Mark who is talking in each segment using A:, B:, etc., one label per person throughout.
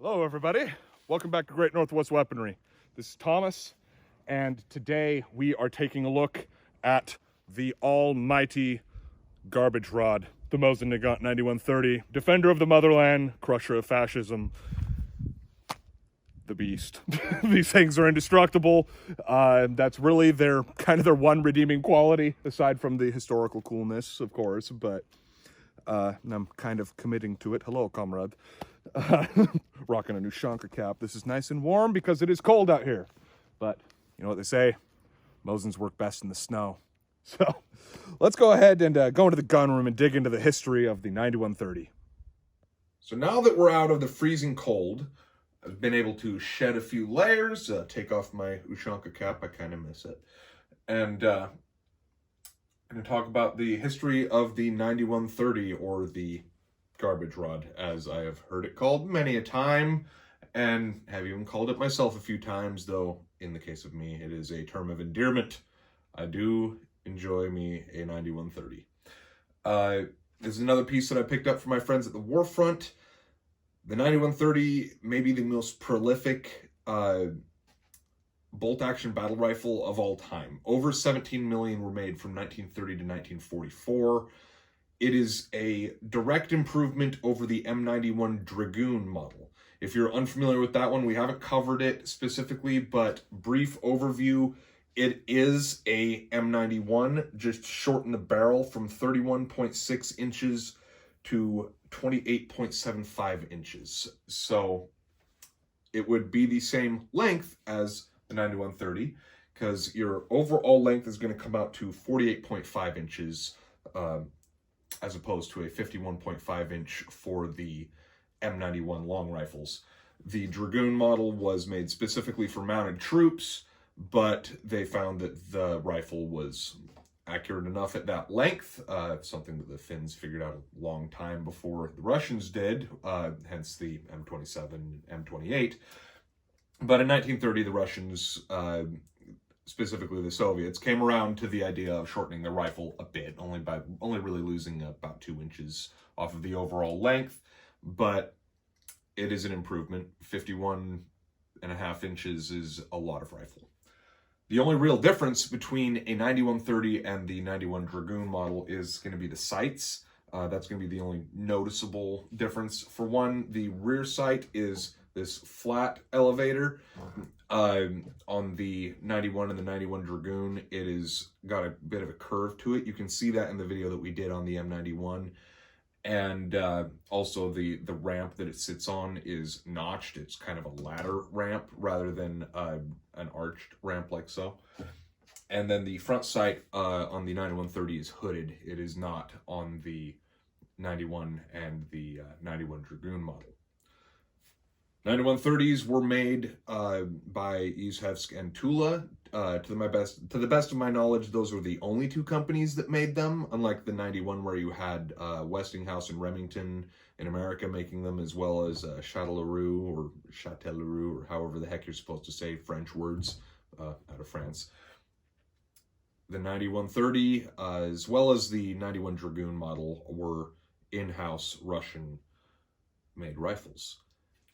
A: Hello everybody, welcome back to Great Northwest Weaponry. This is Thomas, and today we are taking a look at the almighty garbage rod, the Mosin Nagant 9130, defender of the motherland, crusher of fascism, the beast. These things are indestructible. That's really their one redeeming quality, aside from the historical coolness, of course, but I'm kind of committing to it. Hello, comrade. Rocking a new Shonker cap. This is nice and warm because it is cold out here. But you know what they say, Mosins work best in the snow. So let's go ahead and go into the gun room and dig into the history of the 9130.
B: So now that we're out of the freezing cold, I've been able to shed a few layers, take off my Ushanka cap. I kind of miss it. And I'm going to talk about the history of the 9130, or the garbage rod, as I have heard it called many a time, and have even called it myself a few times, though in the case of me, it is a term of endearment. I do enjoy me a 9130. This is another piece that I picked up from my friends at the war front. The 9130 may be the most prolific bolt-action battle rifle of all time. Over 17 million were made from 1930 to 1944. It is a direct improvement over the M91 Dragoon model. If you're unfamiliar with that one, we haven't covered it specifically, but brief overview, it is a M91, just shorten the barrel from 31.6 inches to 28.75 inches. So it would be the same length as the 9130, because your overall length is going to come out to 48.5 inches, as opposed to a 51.5 inch for the M91 long rifles. The Dragoon model was made specifically for mounted troops, but they found that the rifle was accurate enough at that length, something that the Finns figured out a long time before the Russians did, hence the M27, M28. But in 1930, the Russians, specifically the Soviets, came around to the idea of shortening their rifle a bit, only really losing about 2 inches off of the overall length, but it is an improvement. 51.5 inches is a lot of rifle. The only real difference between a 9130 and the 91 Dragoon model is going to be the sights. That's going to be the only noticeable difference. For one, the rear sight is this flat elevator. On the 91 and the 91 Dragoon, it is got a bit of a curve to it. You can see that in the video that we did on the M91. And also the ramp that it sits on is notched. It's kind of a ladder ramp rather than an arched ramp like so. And then the front sight on the 9130 is hooded. It is not on the 91 and the 91 Dragoon model. 9130s were made by Izhevsk and Tula. To the best of my knowledge, those were the only two companies that made them, unlike the 91 where you had Westinghouse and Remington in America making them, as well as Châtellerault, or however the heck you're supposed to say French words out of France. The 9130, as well as the 91 Dragoon model, were in-house Russian-made rifles.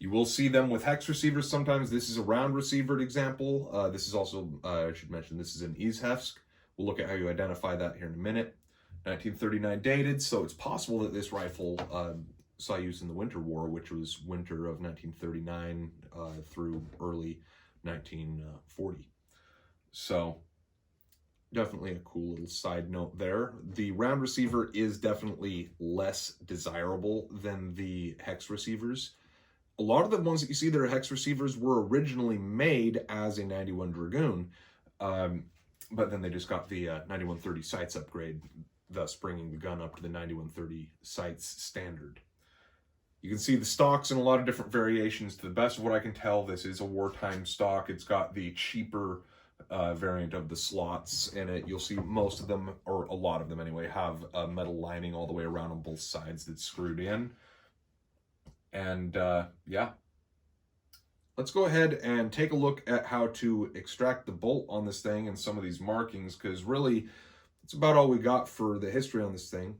B: You will see them with hex receivers sometimes. This is a round receivered example. This is also, I should mention, this is an Izhevsk. We'll look at how you identify that here in a minute. 1939 dated, so it's possible that this rifle saw use in the Winter War, which was winter of 1939 through early 1940. So definitely a cool little side note there. The round receiver is definitely less desirable than the hex receivers. A lot of the ones that you see that are hex receivers were originally made as a 91 Dragoon, but then they just got the 9130 sights upgrade, thus bringing the gun up to the 9130 sights standard. You can see the stocks in a lot of different variations. To the best of what I can tell, this is a wartime stock. It's got the cheaper variant of the slots in it. You'll see most of them, or a lot of them anyway, have a metal lining all the way around on both sides that's screwed in. And yeah, let's go ahead and take a look at how to extract the bolt on this thing and some of these markings, because really it's about all we got for the history on this thing.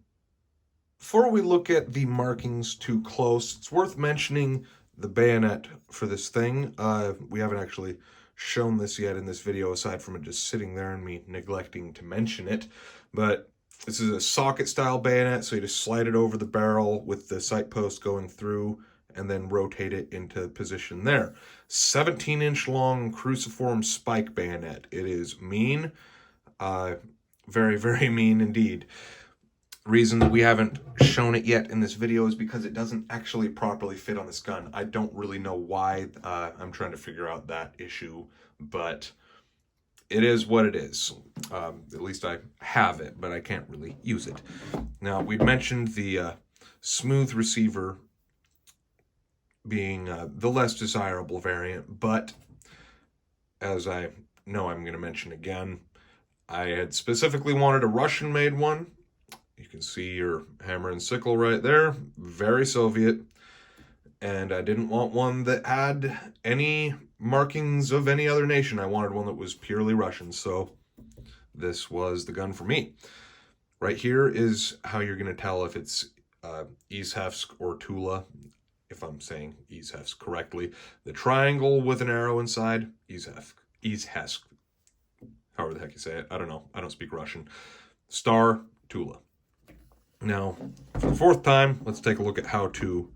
B: Before we look at the markings too close, it's worth mentioning the bayonet for this thing. We haven't actually shown this yet in this video, aside from it just sitting there and me neglecting to mention it. But this is a socket style bayonet, so you just slide it over the barrel with the sight post going through and then rotate it into position there. 17-inch long cruciform spike bayonet. It is mean, very, very mean indeed. Reason that we haven't shown it yet in this video is because it doesn't actually properly fit on this gun. I don't really know why. I'm trying to figure out that issue, but it is what it is. At least I have it, but I can't really use it. Now, we mentioned the smooth receiver being the less desirable variant, but as I know I'm going to mention again, I had specifically wanted a Russian-made one. You can see your hammer and sickle right there, very Soviet. And I didn't want one that had any markings of any other nation. I wanted one that was purely Russian, so this was the gun for me. Right here is how you're going to tell if it's Izhevsk or Tula, if I'm saying Izhevsk correctly. The triangle with an arrow inside, Izhevsk, however the heck you say it. I don't know. I don't speak Russian. Star, Tula. Now, for the fourth time, let's take a look at how to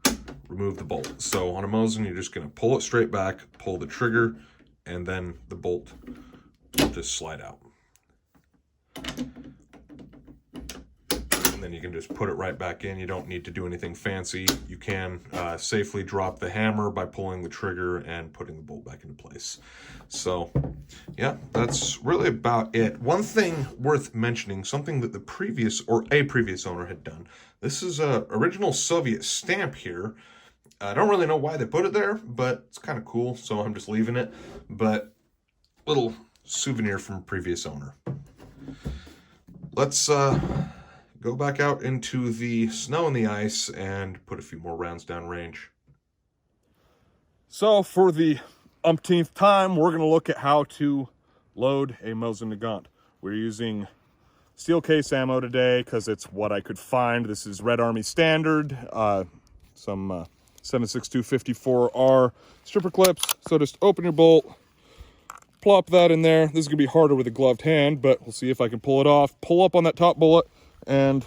B: remove the bolt. So on a Mosin, you're just going to pull it straight back, pull the trigger, and then the bolt will just slide out. And then you can just put it right back in. You don't need to do anything fancy. You can safely drop the hammer by pulling the trigger and putting the bolt back into place. So, yeah, that's really about it. One thing worth mentioning, something that a previous owner had done. This is a original Soviet stamp here. I don't really know why they put it there, but it's kind of cool, so I'm just leaving it. But little souvenir from a previous owner. Let's go back out into the snow and the ice and put a few more rounds down range.
A: So for the umpteenth time, we're going to look at how to load a Mosin Nagant. We're using steel case ammo today because it's what I could find. This is Red Army standard, some 7.62x54mmR stripper clips. So just open your bolt, plop that in there. This is going to be harder with a gloved hand, but we'll see if I can pull it off. Pull up on that top bullet and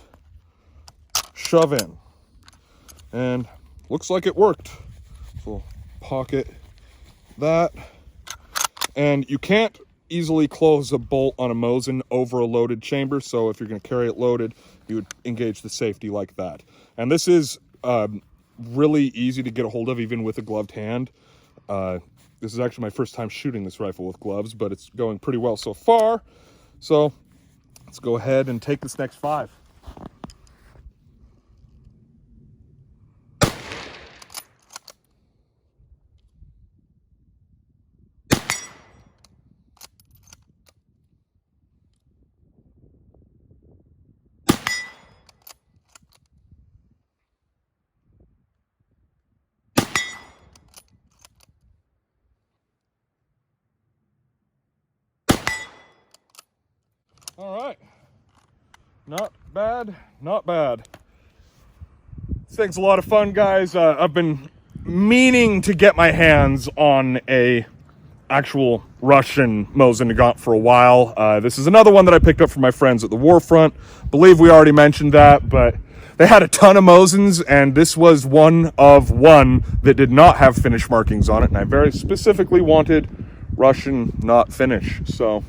A: shove in. And looks like it worked. So pocket that. And you can't easily close a bolt on a Mosin over a loaded chamber, so if you're going to carry it loaded, you would engage the safety like that. And this is really easy to get a hold of, even with a gloved hand. This is actually my first time shooting this rifle with gloves, but it's going pretty well so far. So let's go ahead and take this next 5. All right, not bad, not bad. This thing's a lot of fun, guys. I've been meaning to get my hands on a actual Russian Mosin Nagant for a while. This is another one that I picked up from my friends at the war front. Believe we already mentioned that, but they had a ton of Mosins, and this was one of one that did not have finish markings on it, and I very specifically wanted Russian, not finish. So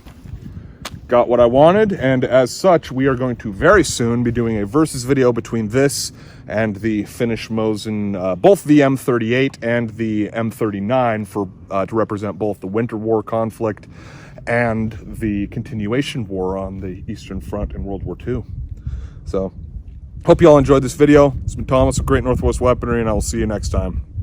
A: got what I wanted, and as such, we are going to very soon be doing a versus video between this and the Finnish Mosin, both the M38 and the M39 for to represent both the Winter War conflict and the continuation war on the Eastern Front in World War II. So, hope you all enjoyed this video. It's been Thomas with Great Northwest Weaponry, and I will see you next time.